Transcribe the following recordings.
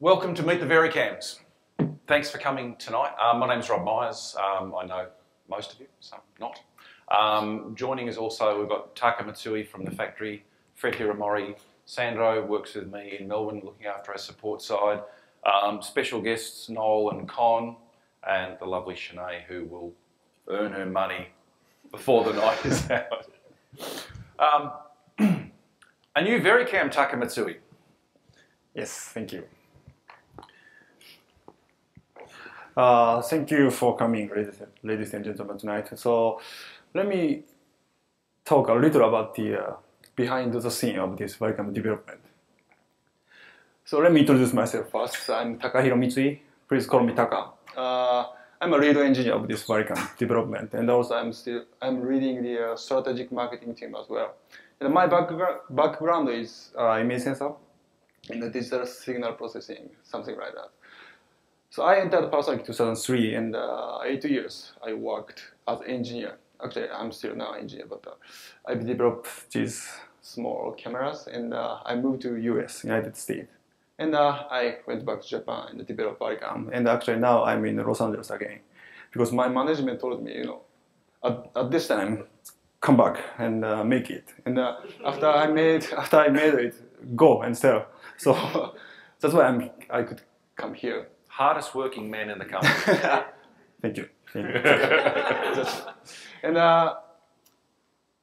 Welcome to Meet the Vericams. Thanks for coming tonight. My name's Rob Myers. I know most of you, some not. Joining us also, we've got Taka Matsui from the factory, Fred Hiramori, Sandro works with me in Melbourne looking after our support side. Special guests Noel and Con, and the lovely Shanae who will earn her money before the night is out. A new Vericam, Taka Matsui. Yes, thank you. Thank you for coming, ladies and gentlemen, tonight. So let me talk a little about the behind the scene of this Vericam development. So let me introduce myself first. I'm Takahiro Mitsui. Please call me Taka. I'm a lead engineer of this Vericam development, and also I'm leading the strategic marketing team as well. And my background is image sensor in the digital signal processing, something like that. So I entered Panasonic in 2003, and 8 years I worked as engineer. Actually, I'm still now engineer, but I've developed these small cameras, and I moved to US, United States. And I went back to Japan and developed Vericam. And actually now I'm in Los Angeles again, because my management told me, at this time, come back and make it. And after I made it, go and sell. So that's why I could come here. Hardest working man in the company. Thank you. And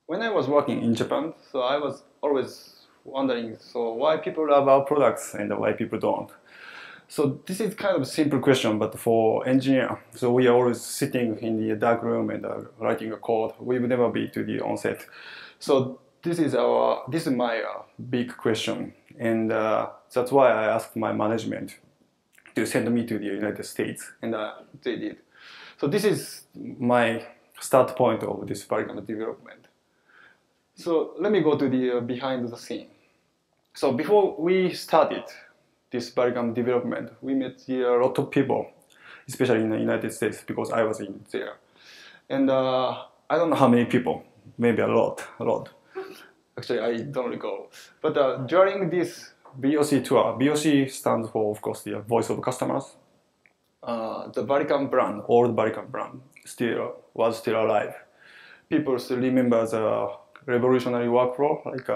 when I was working in Japan, so I was always wondering, so why people love our products and why people don't. So this is kind of a simple question, but for engineer, so we are always sitting in the dark room and writing a code. We will never be to the onset. So this is my big question, and that's why I asked my management to send me to the United States, and they did. So this is my start point of this Vericam development. So let me go to the behind the scene. So before we started this Vericam development, we met a lot of people, especially in the United States, because I was in there. And I don't know how many people, maybe a lot. Actually, I don't recall. But during this VOC tour, VOC stands for, of course, the voice of customers. The Vericam brand, old Vericam brand, was still alive. People still remember the revolutionary workflow, like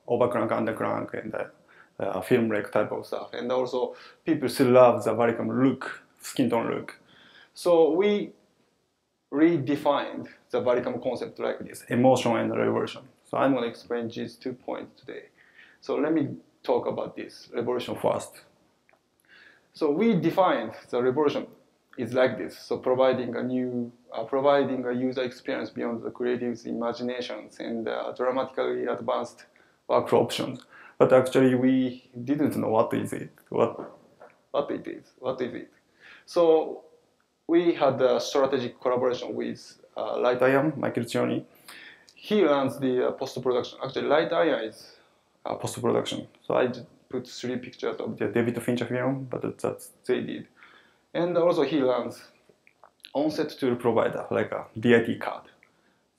overclock, underclock, and film rec type of stuff. And also, people still love the Vericam look, skin tone look. So we redefined the Vericam concept like this, emotion and revolution. So I'm going to explain these 2 points today. So let me talk about this revolution first. So we defined the revolution is like this. So providing a user experience beyond the creative's imaginations and dramatically advanced workflow options. But actually, we didn't know what is it. What it is. So we had a strategic collaboration with Light Iron, Michael Cioni. He runs the post-production. Actually, Light Iron is post-production. So I put 3 pictures of the David Fincher film, but that's they did. And also he runs on-set tool provider, like a DIT card.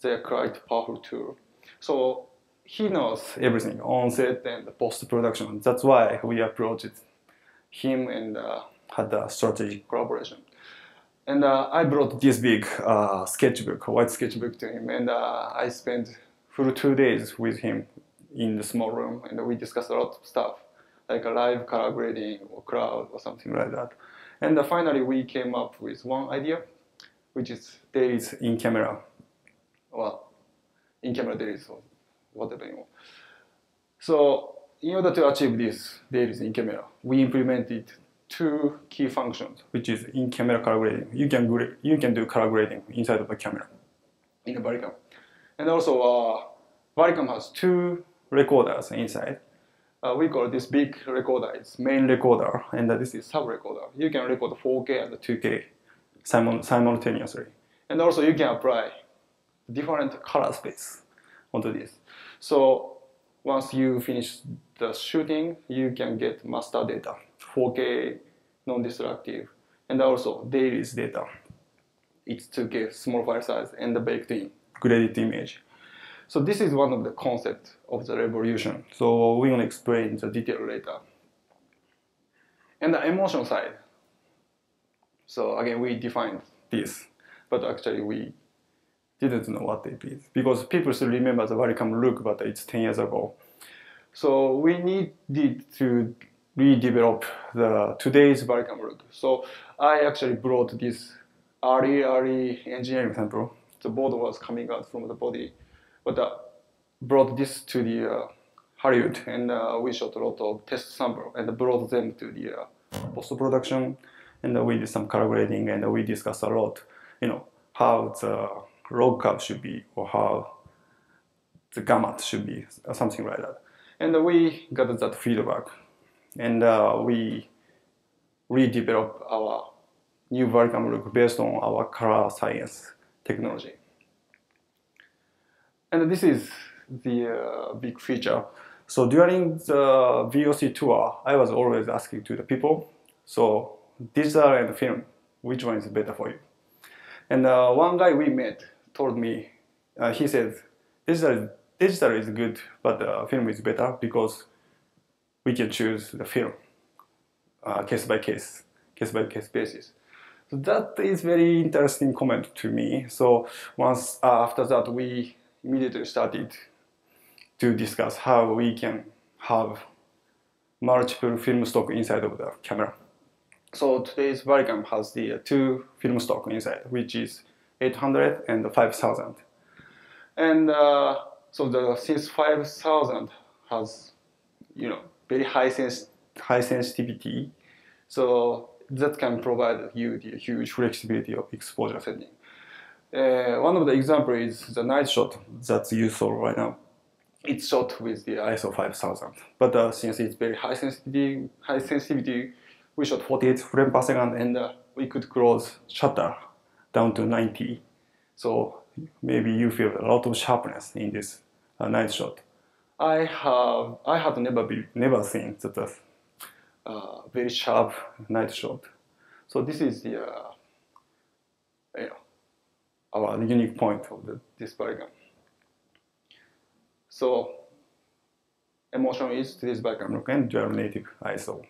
They're quite powerful tool. So he knows everything, on-set and post-production. That's why we approached him and had a strategic collaboration. And I brought this big sketchbook, white sketchbook to him, and I spent full 2 days with him in the small room, and we discussed a lot of stuff, like a live color grading or crowd or something like that. And finally, we came up with one idea, which is dailies in camera. Well, in camera dailies or whatever you want. So in order to achieve this dailies in camera, we implemented 2 key functions, which is in camera color grading. You can do color grading inside of a camera in a Vericam. And also, Vericam has 2 recorders inside. We call this big recorder, it's main recorder, and this is sub recorder. You can record 4K and 2K simultaneously. And also you can apply different color space onto this. So once you finish the shooting, you can get master data, 4K non-destructive, and also dailies data. It's 2K small file size and the baked in graded image. So this is one of the concepts of the revolution. So we're going to explain the detail later. And the emotion side. So again, we defined this, but actually we didn't know what it is because people still remember the Varicam look, but it's 10 years ago. So we needed to redevelop today's Varicam look. So I actually brought this early engineering sample. The board was coming out from the body, but brought this to the Hollywood, and we shot a lot of test sample and brought them to the post-production, and we did some color grading, and we discussed a lot, how the log curve should be or how the gamma should be, something like that. And we got that feedback, and we redeveloped our new Varicam look based on our color science technology. And this is the big feature. So during the VOC tour, I was always asking to the people, so digital and film, which one is better for you? And one guy we met told me, he said, digital is good, but film is better because we can choose the film case by case basis. So that is very interesting comment to me. So once after that, we immediately started to discuss how we can have multiple film stock inside of the camera. So today's Varicam has the two film stock inside, which is 800 and 5000. And so since 5000 has, very high sensitivity, so that can provide you the huge flexibility of exposure setting. One of the examples is the night shot that's used right now. It's shot with the ISO 5000, but since it's very high sensitivity, we shot 48 frames per second, and we could close shutter down to 90. So maybe you feel a lot of sharpness in this night shot. I had never seen that very sharp night shot. So this is the our unique point of this Varicam. So emotion is today's Varicam look and dual native ISO.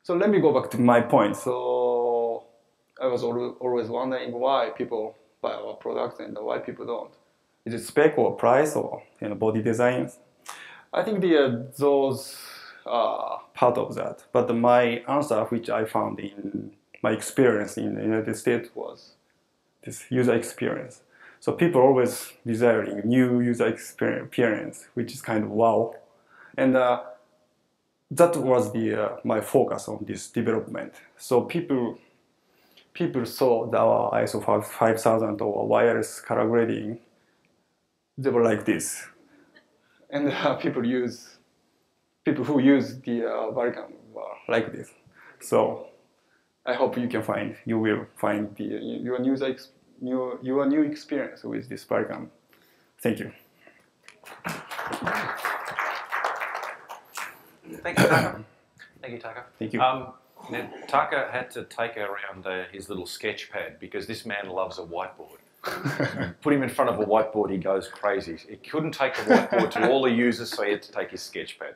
So let me go back to my point. So I was always wondering why people buy our products and why people don't. Is it spec or price or body designs? I think those are part of that. But my answer, which I found in my experience in the United States, was this user experience. So people are always desiring new user experience, which is kind of wow. And that was my focus on this development. So people saw our ISO 5000 or wireless color grading, they were like this. And people who use the Varicam were like this. So I hope you will find your new experience with this Varicam. Thank you. Thank you, Taka. Thank you, Taka. Thank you. Now, Taka had to take around his little sketch pad because this man loves a whiteboard. Put him in front of a whiteboard, he goes crazy. He couldn't take the whiteboard to all the users, so he had to take his sketch pad.